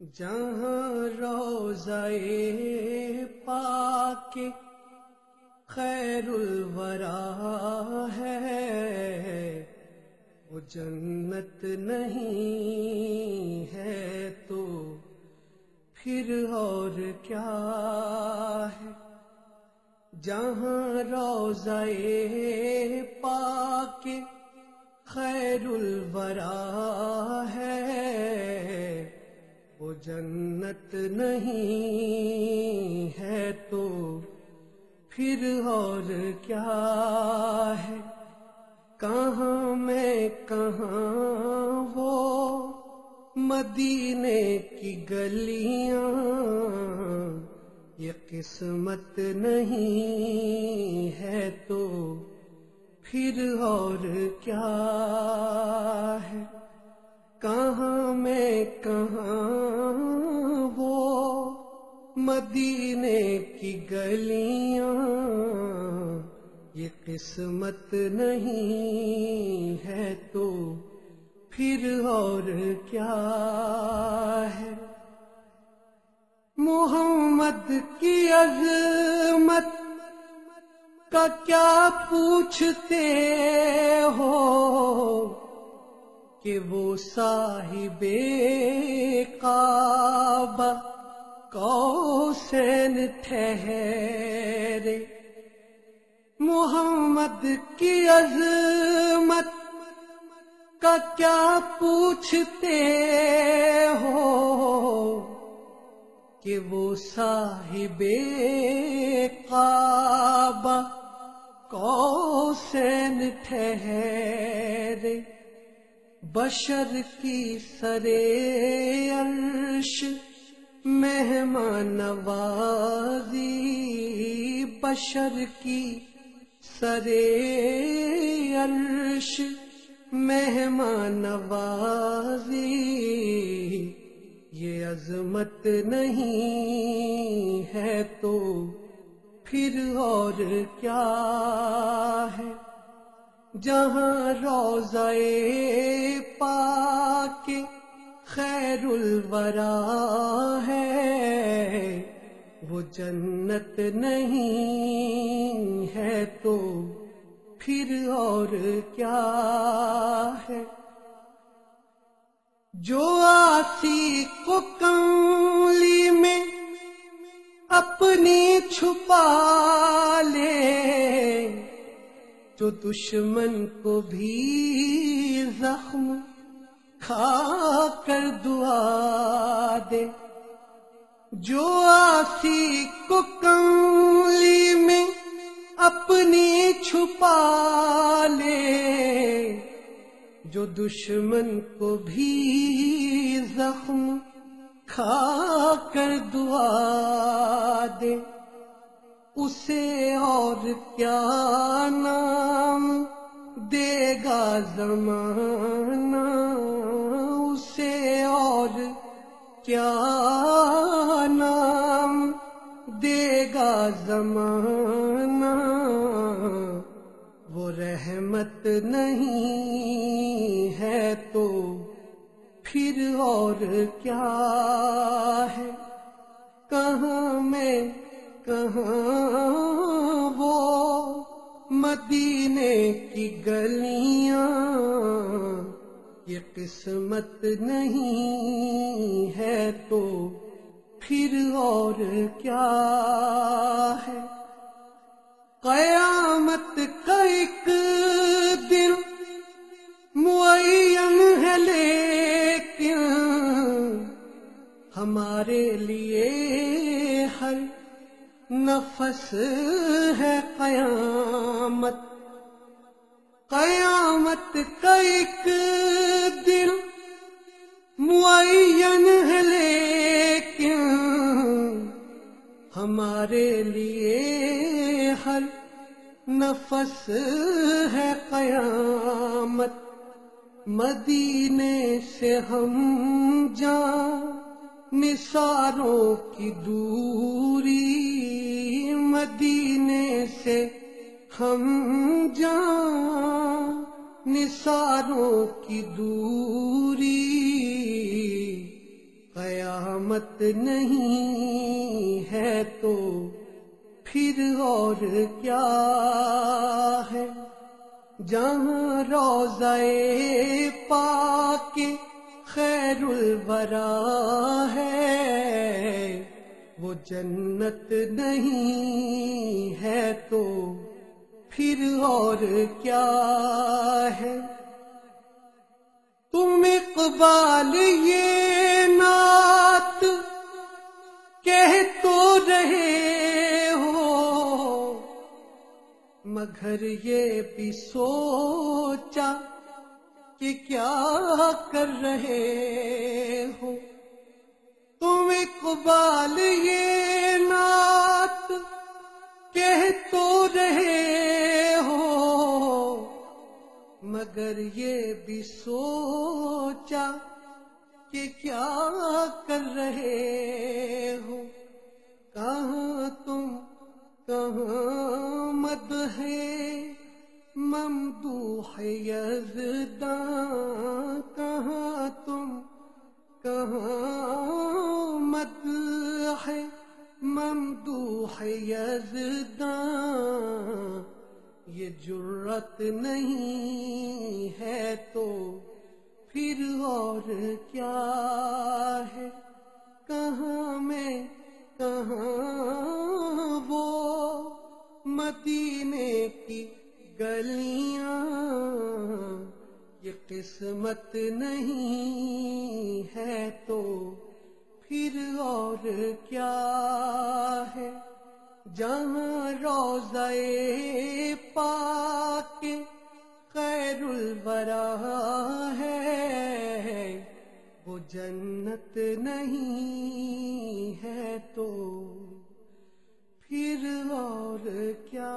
جہاں روضہ پاک خیر الورا ہے وہ جنت نہیں ہے تو پھر اور کیا ہے۔ جہاں روضہ پاک خیر الورا ہے وہ جنت نہیں ہے تو پھر اور کیا ہے۔ کہاں میں کہاں وہ مدینے کی گلیاں، یہ قسمت نہیں ہے تو پھر اور کیا ہے۔ کہاں میں کہاں وہ مدینے کی گلیاں، یہ قسمت نہیں ہے تو پھر اور کیا ہے۔ محمد کی عظمت کا کیا پوچھتے ہو کہ وہ صاحب کعبہ قوسین ٹھہرے۔ محمد کی عظمت کا کیا پوچھتے ہو کہ وہ صاحب کعبہ قوسین ٹھہرے۔ بشر کی سرے عرش مہمان نوازی، بشر کی سرے عرش مہمان نوازی، یہ عظمت نہیں ہے تو پھر اور کیا ہے۔ جہاں روضہ پاک خیر الورا ہے وہ جنت نہیں ہے تو پھر اور کیا ہے۔ جو آسی کو کملی میں اپنی چھپا لے، جو دشمن کو بھی زخم کھا کر دعا دے، جو آسی کو کملی میں اپنی چھپا لے، جو دشمن کو بھی زخم کھا کر دعا دے، اسے اور کیا نام دے گا زمانہ، اسے اور کیا نام دے گا زمانہ۔ وہ رحمت نہیں ہے تو پھر اور کیا ہے۔ کہاں میں کہاں وہ مدینے کی گلیاں، یہ قسمت نہیں ہے تو پھر اور کیا ہے۔ قیامت کا ایک دن معین ہے لیکن ہمارے لیے ہر نفس ہے قیامت۔ قیامت کا ایک دن معین ہے لیکن ہمارے لیے ہر نفس ہے قیامت۔ مدینے سے ہم جان نثاروں کی دوری، مدینے سے ہم جان نثاروں کی دوری، قیامت قیامت نہیں ہے تو پھر اور کیا ہے؟ جہاں روضہ پاک خیر الورا ہے وہ جنت نہیں ہے تو پھر اور کیا ہے؟ تم اقبال یہ نعت کہہ تو رہے ہو مگر یہ بھی سوچا کہ کیا کر رہے ہو؟ تم اقبال یہ نعت کہہ تو رہے ہو مگر یہ بھی سوچا کہ کیا کر رہے ہو؟ کہاں تم کہاں مدح ممدوح یزداں، کہاں تم کہاں مدح ممدوح یزداں؟ یہ جرت نہیں ہے تو پھر اور کیا ہے؟ کہاں میں کہاں وہ مدینے کی گلیاں؟ یہ قسمت نہیں ہے تو پھر اور کیا ہے؟ جہاں روضہ پاک خیر الورا ہے وہ جنت نہیں ہے تو پھر اور کیا